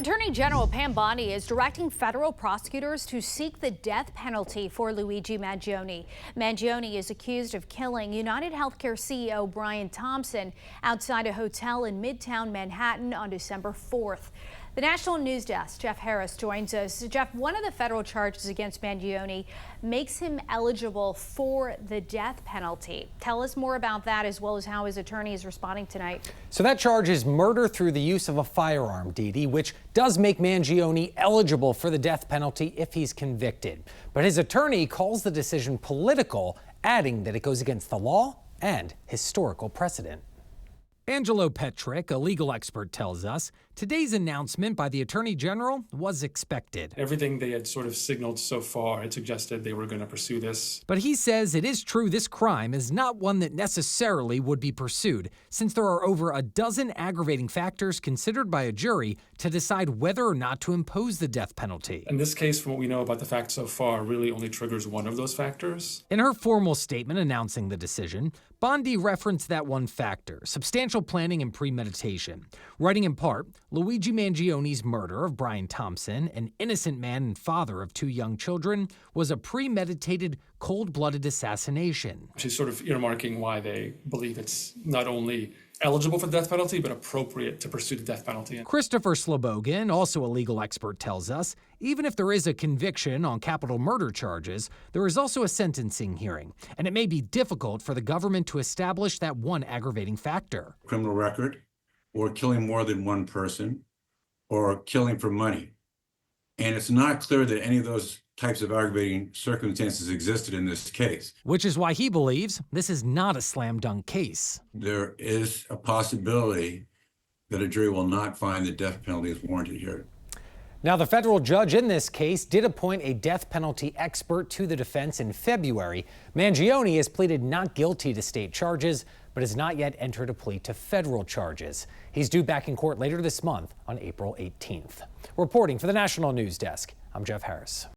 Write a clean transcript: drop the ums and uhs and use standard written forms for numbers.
Attorney General Pam Bondi is directing federal prosecutors to seek the death penalty for Luigi Mangione. Mangione is accused of killing United Healthcare CEO Brian Thompson outside a hotel in Midtown Manhattan on December 4th. The National News Desk, Jeff Harris, joins us. Jeff, one of the federal charges against Mangione makes him eligible for the death penalty. Tell us more about that, as well as how his attorney is responding tonight. So that charge is murder through the use of a firearm, Dee, which does make Mangione eligible for the death penalty if he's convicted. But his attorney calls the decision political, adding that it goes against the law and historical precedent. Angelo Petrick, a legal expert, tells us today's announcement by the Attorney General was expected. Everything they had sort of signaled so far had suggested they were going to pursue this. But he says it is true this crime is not one that necessarily would be pursued, since there are over a dozen aggravating factors considered by a jury to decide whether or not to impose the death penalty. In this case, from what we know about the facts so far, really only triggers one of those factors. In her formal statement announcing the decision, Bondi referenced that one factor, substantial planning and premeditation, writing in part, Luigi Mangione's murder of Brian Thompson, an innocent man and father of two young children, was a premeditated, cold-blooded assassination. She's sort of earmarking why they believe it's not only eligible for the death penalty, but appropriate to pursue the death penalty. Christopher Slobogan, also a legal expert, tells us even if there is a conviction on capital murder charges, there is also a sentencing hearing, and it may be difficult for the government to establish that one aggravating factor. Criminal record, or killing more than one person, or killing for money. And it's not clear that any of those types of aggravating circumstances existed in this case. Which is why he believes this is not a slam dunk case. There is a possibility that a jury will not find the death penalty is warranted here. Now, the federal judge in this case did appoint a death penalty expert to the defense in February. Mangione has pleaded not guilty to state charges, but has not yet entered a plea to federal charges. He's due back in court later this month on April 18th. Reporting for the National News Desk, I'm Jeff Harris.